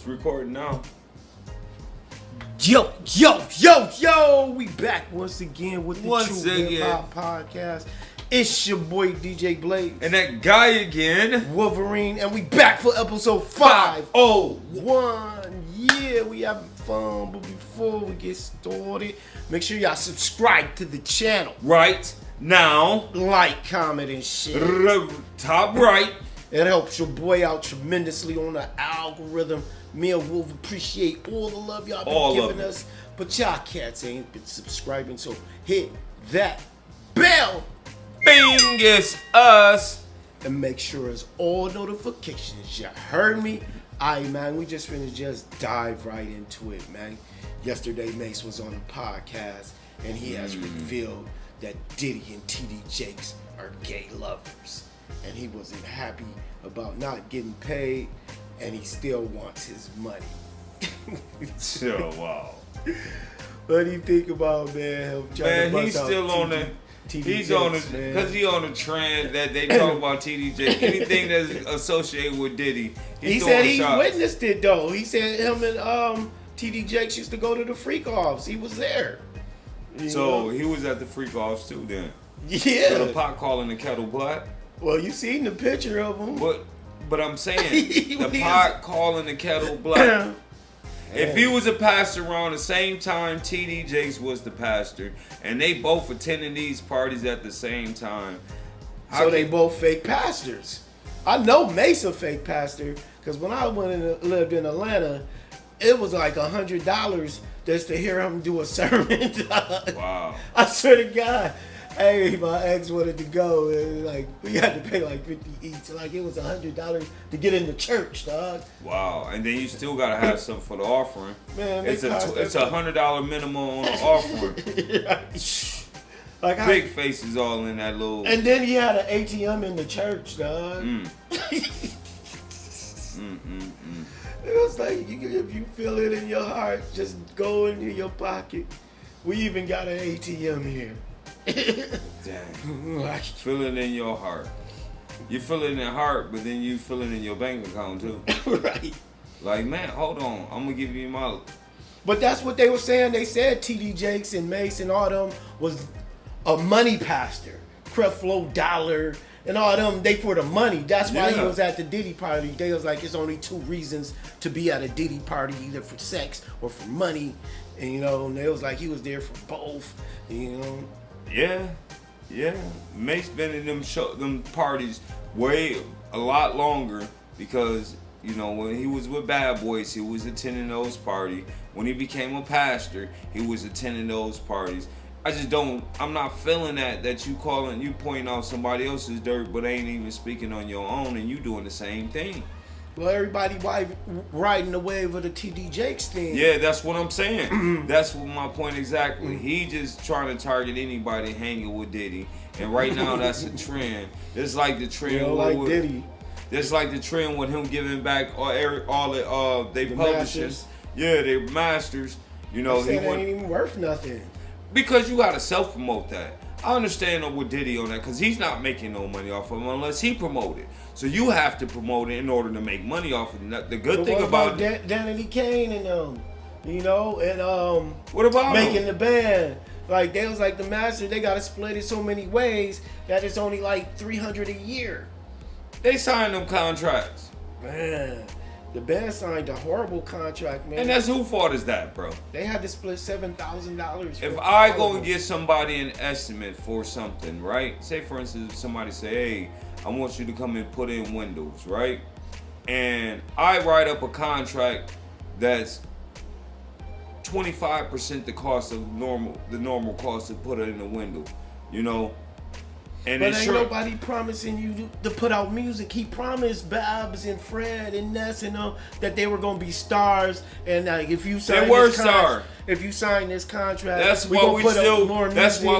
It's recording now. Yo, we back once again with the True Hip Hop Podcast. It's your boy DJ Blaze. And that guy again. Wolverine, and we back for episode 501. Yeah, we having fun, but before we get started, make sure y'all subscribe to the channel. Right now. Like, comment, and share. Top right. It helps your boy out tremendously on the algorithm. Me and Wolf appreciate all the love y'all been giving us. But y'all cats ain't been subscribing, so hit that bell. Bing, it's us. And make sure it's all notifications. You heard me? Alright, man, we just finna just dive right into it, man. Yesterday, Mase was on a podcast, and he has revealed that Diddy and TD Jakes are gay lovers. And he wasn't happy about not getting paid, and he still wants his money. Oh, wow. What do you think about, man? Him trying to he's still on the... He's on the... Because he on the trend that they talk about TD Jakes. Anything that's associated with Diddy, he said he witnessed it, though. He said him and TD Jakes used to go to the freak-offs. He was there. So he was at the freak-offs, too, then? Yeah. So the pot calling the kettle black? Well, you seen the picture of him. But I'm saying, the pot calling the kettle black. If he was a pastor around the same time TD Jakes was the pastor, and they both attending these parties at the same time. So they both fake pastors. I know Mase a fake pastor, because when I lived in Atlanta, it was like $100 just to hear him do a sermon. Wow. I swear to God. Hey, my ex wanted to go, and like we had to pay like $50 each. Like it was $100 to get in the church, dog. Wow, and then you still gotta have something for the offering. Man, it's $100 minimum on the offering. Like big faces all in that little. And then he had an ATM in the church, dog. It was like if you feel it in your heart, just go into your pocket. We even got an ATM here. Dang. Feel it in your heart. You feel it in your heart, but then you feel it in your bank account too. Right. Like, man, hold on. I'm gonna give you my. But that's what they were saying. They said TD Jakes and Mase and all them was a money pastor. Creflo Dollar and all them, they for the money. That's why he was at the Diddy party. They was like, it's only two reasons to be at a Diddy party, either for sex or for money. And you know, and they was like he was there for both. And, you know. Yeah. Mase been in them parties a lot longer because, you know, when he was with Bad Boys, he was attending those parties. When he became a pastor, he was attending those parties. I'm not feeling that you pointing out somebody else's dirt, but ain't even speaking on your own, and you doing the same thing. Well, everybody riding the wave of the TD Jakes thing. Yeah, that's what I'm saying. That's what my point exactly. He just trying to target anybody hanging with Diddy, and right now that's a trend. It's like the trend with Diddy. It's like the trend with him giving back all they publishers. Masters. Yeah, they masters. You know, he ain't even worth nothing. Because you gotta self promote that. I understand with Diddy on that because he's not making no money off of him unless he promote it. So you have to promote it in order to make money off of it. The good thing about Danny Kane and you know, and what about making the band? Like they was like the master, they gotta split it so many ways that it's only like $300 a year. They signed them contracts. Man, the band signed a horrible contract, man. And that's whose fault is that, bro? They had to split $7,000. If I go and get somebody an estimate for something, right? Say for instance, if somebody say, hey, I want you to come and put in windows, right? And I write up a contract that's 25% the cost of the normal cost to put it in the window, you know. And but ain't nobody promising you to put out music. He promised Babs and Fred and Ness and them that they were gonna be stars. And if you sign this contract, that's why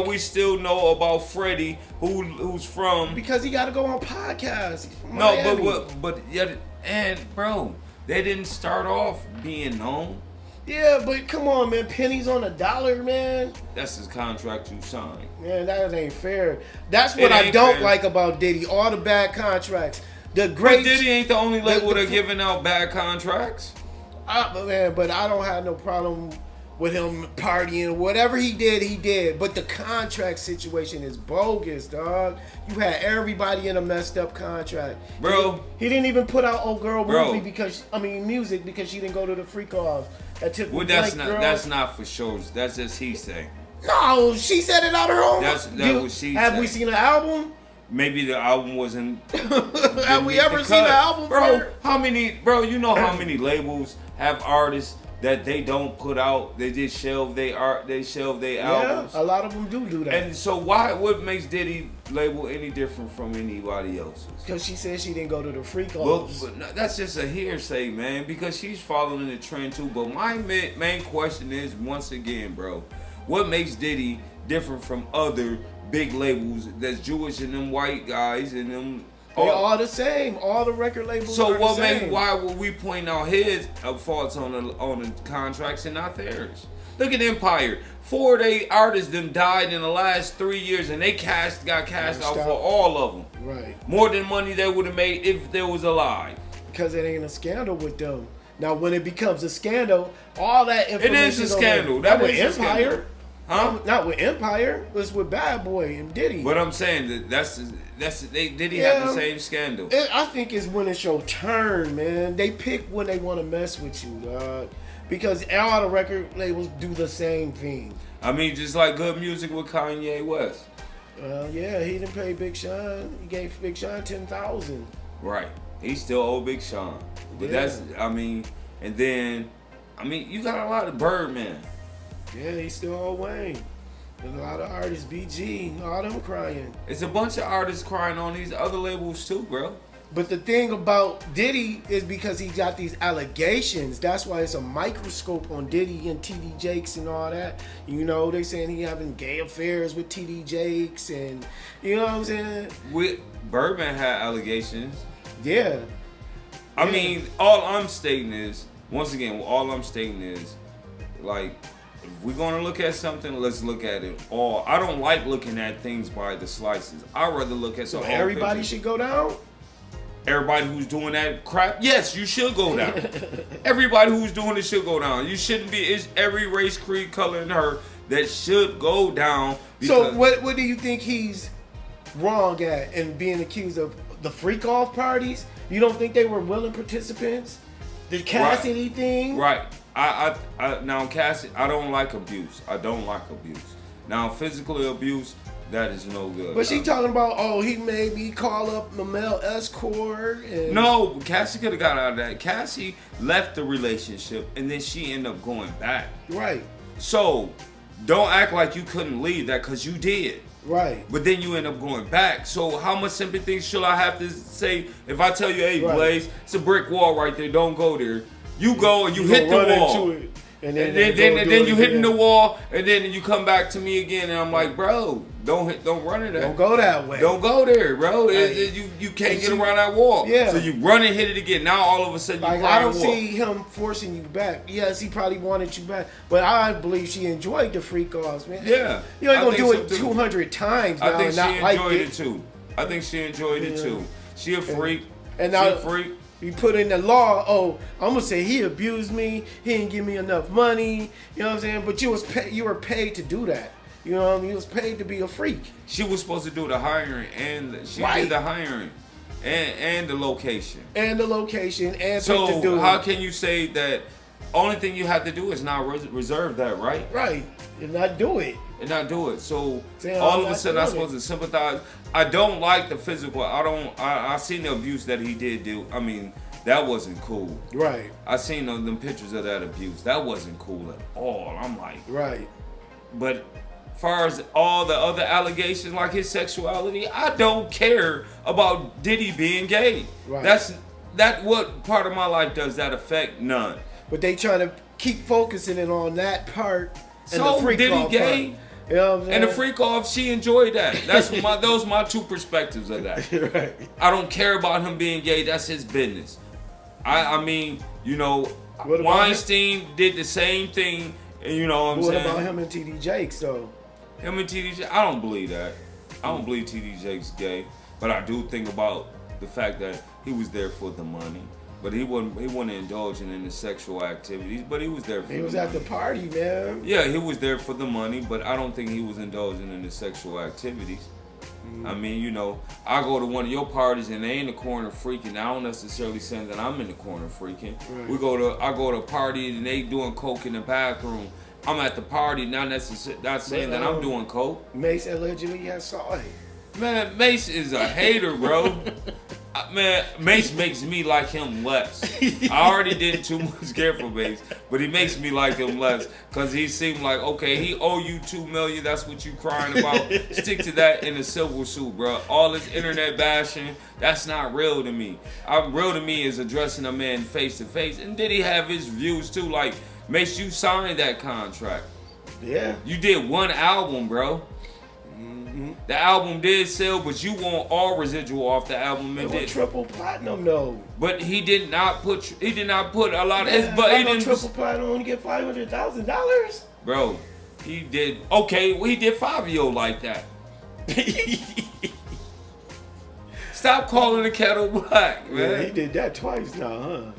we still know about Freddie, who's from. Because he got to go on podcasts. No, but yet, and bro, they didn't start off being known. Yeah, but come on, man. Pennies on a dollar, man. That's his contract you signed. Man, that ain't fair. That's what I don't like about Diddy. All the bad contracts. But Diddy ain't the only label that giving out bad contracts. But I don't have no problem with him partying. Whatever he did, he did. But the contract situation is bogus, dog. You had everybody in a messed up contract. Bro. He didn't even put out Old Girl Bro. movie music because she didn't go to the freak off. That took Well, that's not for sure. That's just he saying. No, she said it out her own. That's what she Have said. we seen the album? Maybe the album wasn't. Have we ever seen the album, bro? How many, bro? You know how many labels have artists that they don't put out? They just shelve their art. They shelve their albums. Yeah, a lot of them do that. And so why? What makes Diddy label any different from anybody else's? Because she said she didn't go to the freak Well, offs. but no, that's just a hearsay, man. Because she's following the trend too. But my main question is, once again, bro, what makes Diddy different from other big labels that's Jewish and them white guys and them? They all the same. All the record labels. So are what the makes? same. Why would we point out his faults on the contracts and not theirs? Look at Empire. 4 day artists them died in the last 3 years, and they got cashed out for all of them. Right. More than money they would have made if they was alive. Because it ain't a scandal with them. Now, when it becomes a scandal, all that information. It is a scandal. That That with is a Empire. scandal. Huh? Not with Empire. It was with Bad Boy and Diddy. But I'm saying that's Diddy have the same scandal. I think it's when it's your turn, man. They pick when they want to mess with you, dog. Because all the record labels do the same thing. I mean, just like good music with Kanye West. Yeah, he didn't pay Big Sean. He gave Big Sean $10,000. Right. He still owe Big Sean. But and then, you got a lot of Birdman. Yeah, he still owe Wayne. And a lot of artists, BG, all them crying. It's a bunch of artists crying on these other labels too, bro. But the thing about Diddy is because he got these allegations. That's why it's a microscope on Diddy and TD Jakes and all that. You know, they saying he having gay affairs with TD Jakes and, you know what I'm saying? Birdman had allegations. Yeah. I mean, all I'm stating is, like, if we're gonna look at something, let's look at it all. I don't like looking at things by the slices. I'd rather look at So some. everybody should go down? Everybody who's doing that crap, yes, you should go down. Everybody who's doing it should go down. You shouldn't be. It's every race, creed, color, and her that should go down. So what do you think he's wrong at in being accused of the freak off parties? You don't think they were willing participants? The Cassidy thing? Right. Now Cassidy, I don't like abuse. Now physical abuse, that is no good. But she talking about, he made me call up the male escort. And no, Cassie could have got out of that. Cassie left the relationship and then she ended up going back. Right. So don't act like you couldn't leave that because you did. Right. But then you end up going back. So how much sympathy should I have to say if I tell you, hey, Blaze, it's a brick wall right there, don't go there. You go and you hit the wall. Into it. And then you hitting the wall, and then you come back to me again, and I'm like, bro, don't run it. Don't go that way. Don't go there, bro. You can't get around that wall. Yeah. So you run and hit it again. Now all of a sudden you I don't see him forcing you back. Yes, he probably wanted you back, but I believe she enjoyed the freak offs, man. Yeah. You ain't gonna do it 200 times now. I think and she not enjoyed like it too. I think she enjoyed it too. She a freak. And she now, a freak. You put in the law, I'm gonna say he abused me, he didn't give me enough money, you know what I'm saying? But you were paid to do that. You know what I mean? You was paid to be a freak. She was supposed to do the hiring and she did the hiring and the location. And So how can you say that only thing you have to do is not reserve that, right? Right. And not do it. So all of a sudden I'm supposed to sympathize. I don't like the physical. I seen the abuse that he did do. I mean, that wasn't cool. Right. I seen them pictures of that abuse. That wasn't cool at all. I'm like, right. But as far as all the other allegations like his sexuality, I don't care about Diddy being gay. Right. That what part of my life does that affect? None. But they trying to keep focusing it on that part. And so the freak Diddy gay? Part. You know what I'm saying? And the freak off, she enjoyed that. Those my two perspectives of that. Right. I don't care about him being gay. That's his business. I mean, Weinstein did the same thing. You know what I'm saying? What about him and TD Jakes though? Him and TD Jakes, I don't believe that. I don't believe TD Jakes gay. But I do think about the fact that he was there for the money. But he wasn't indulging in the sexual activities. But he was there for. He was the at money. the party, man. Yeah, he was there for the money, but I don't think he was indulging in the sexual activities. I mean, you know, I go to one of your parties and they in the corner freaking. I don't necessarily say that I'm in the corner freaking. Right. I go to a party and they doing coke in the bathroom. I'm at the party, not saying that I'm doing coke. Mase allegedly has saw it. Man, Mase is a hater, bro. Man, Mase makes me like him less. I already didn't too much care for Mase, but he makes me like him less because he seemed like, okay, he owe you $2 million. That's what you crying about. Stick to that in a silver suit, bro. All this internet bashing, that's not real to me. Real to me is addressing a man face to face. And did he have his views too? Like, Mase, you signed that contract. Yeah. You did one album, bro. The album did sell, but you want all residual off the album. It was triple platinum though. But he did not put a lot of his. Yeah, But he didn't. Triple platinum only get $500,000. Bro, he did okay. Well, he did Fabio like that. Stop calling the kettle black, man. Yeah, he did that twice now, huh?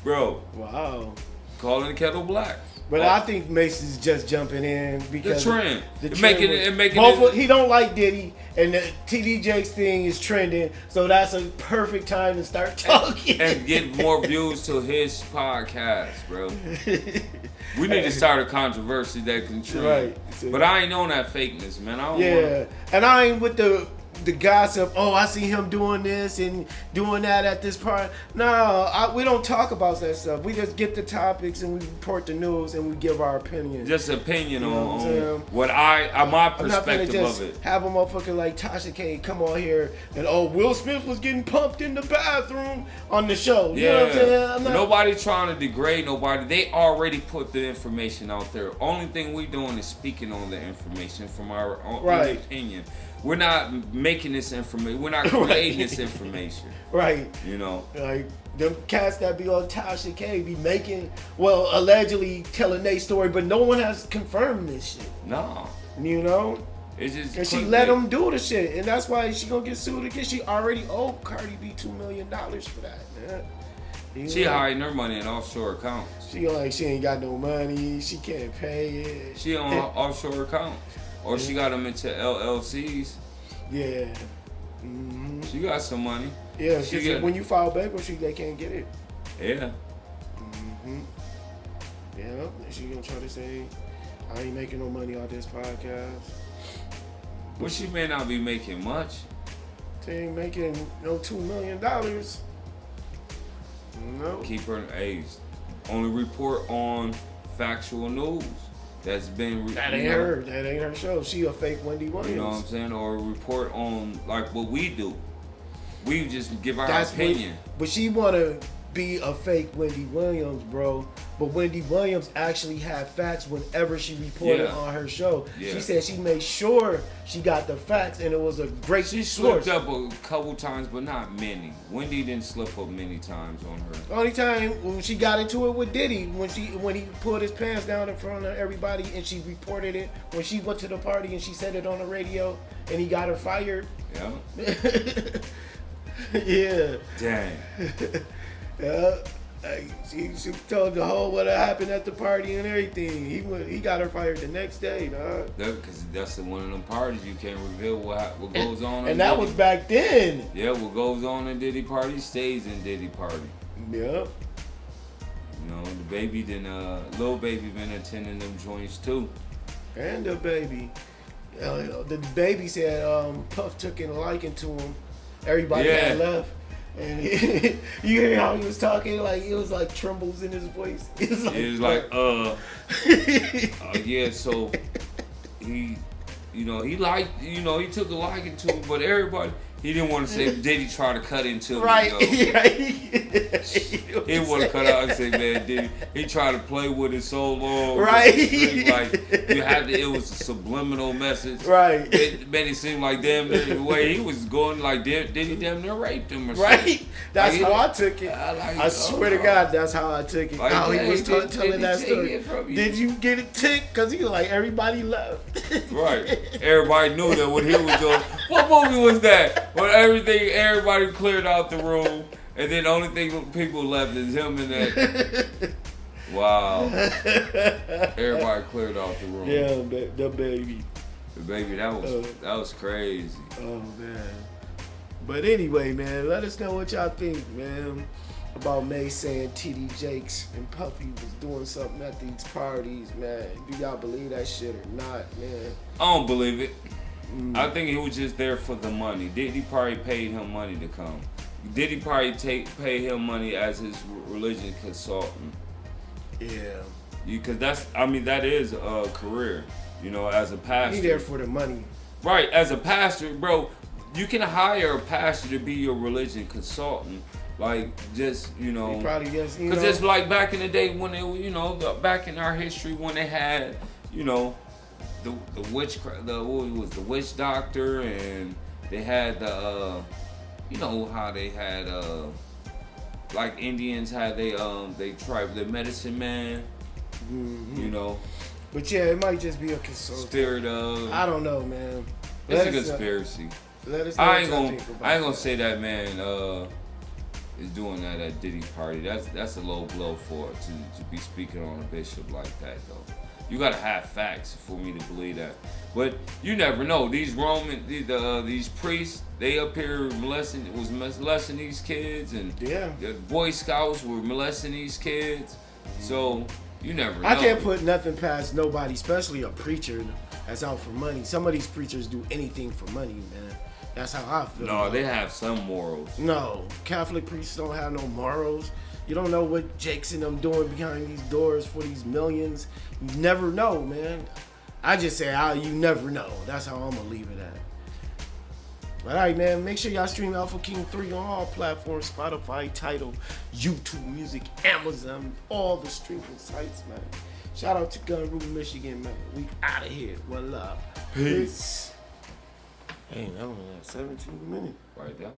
Bro, wow. Calling the kettle black. But I think Mase is just jumping in because the trend. Making it. He don't like Diddy, and the TD Jakes thing is trending, so that's a perfect time to start talking and get more views to his podcast, bro. We need to start a controversy that can trend. Right. But I ain't on that fakeness, man. I don't and I ain't with the gossip. Oh, I see him doing this and doing that at this party. No, we don't talk about that stuff. We just get the topics and we report the news and we give our opinion. Just opinion you know on what my perspective just of it. Have a motherfucker like Tasha K come on here and Will Smith was getting pumped in the bathroom on the show. You know what I'm saying? Nobody trying to degrade nobody. They already put the information out there. Only thing we doing is speaking on the information from our own opinion. We're not making this information. We're not creating this information. Right. You know. Like them cats that be on Tasha K be making, allegedly telling their story, but no one has confirmed this shit. No. You know. It's just. And she let them do the shit, and that's why she gonna get sued again. She already owed Cardi B $2 million for that, man. She hiding her money in offshore accounts. She ain't got no money. She can't pay it. She on offshore accounts. Or she got them into LLCs. Yeah. Mm-hmm. She got some money. Yeah, when you file bankruptcy, they can't get it. Yeah. Mm-hmm. Yeah, she gonna try to say, I ain't making no money off this podcast. Well, she may not be making much. She ain't making no $2 million. No. Keep her age. Only report on factual news. That ain't her. That ain't her show. She a fake Wendy Williams. You know what I'm saying? Or report on like what we do. We just give our opinion. But she wanna be a fake Wendy Williams, bro. But Wendy Williams actually had facts whenever she reported on her show. Yeah. She said she made sure she got the facts, and it was a great She source. slipped up a couple times, but not many. Wendy didn't slip up many times on her. The only time when she got into it with Diddy, when he pulled his pants down in front of everybody, and she reported it when she went to the party and she said it on the radio, and he got her fired. Yeah. Yeah. Dang. Yeah. She told the whole what happened at the party and everything. He got her fired the next day, dog. Because that's one of them parties you can't reveal what goes on. And that was back then. Yeah, what goes on in Diddy party stays in Diddy party. Yep. You know, Lil Baby been attending them joints too. And the baby. The baby said Puff took a liking to him. Everybody had left. And you hear how he was talking, like it was like trembles in his voice. It was like, yeah. So he liked, he took a liking to him, but everybody. He didn't want to say, did he try to cut into me? Right. He didn't want to cut out and say, man, did he tried to play with it so long. Right. Like, it was a subliminal message. Right. It made it seem like the way he was going, like, did he damn near raped him or something? Right. That's how I took it. I swear to God, that's how I took it. Like, how he was telling that story. Did you get a tick? Because he was like, everybody left. Right. Everybody knew that what he was doing. What movie was that? When everybody cleared out the room And then the only thing people left is him and that. Wow. Everybody cleared off the room. Yeah, the baby. The baby, that was crazy. Oh man. But anyway, man, let us know what y'all think, man, about Mase saying TD Jakes and Puffy was doing something at these parties, man. Do y'all believe that shit or not, man? I don't believe it. I think he was just there for the money. Diddy probably paid him money to come. Diddy probably pay him money as his religion consultant. Yeah. Because that is a career, as a pastor. He there for the money. Right, as a pastor, bro, you can hire a pastor to be your religion consultant. Like, just, He probably just, because it's like back in the day when they, back in our history when they had, the witch doctor, and they had the how they had like Indians had they tribe, the medicine man, But yeah, it might just be a consultant. Spirit of, I don't know, man. It's a conspiracy. Let us know I ain't gonna say that man is doing that at Diddy party. That's a low blow to be speaking on a bishop like that though. You gotta have facts for me to believe that. But you never know. These these priests, they up here molesting these kids, and the Boy Scouts were molesting these kids. So you never know. I can't put nothing past nobody, especially a preacher that's out for money. Some of these preachers do anything for money, man. That's how I feel. No, they have some morals. No, Catholic priests don't have no morals. You don't know what Jake's and them doing behind these doors for these millions. You never know, man. I just say, you never know. That's how I'm going to leave it at. But all right, man, make sure y'all stream Alpha King 3 on all platforms, Spotify, Tidal, YouTube Music, Amazon, all the streaming sites, man. Shout out to Gun Room, Michigan, man. We out of here. One love. Peace. Hey, that was 17 minutes. Right there.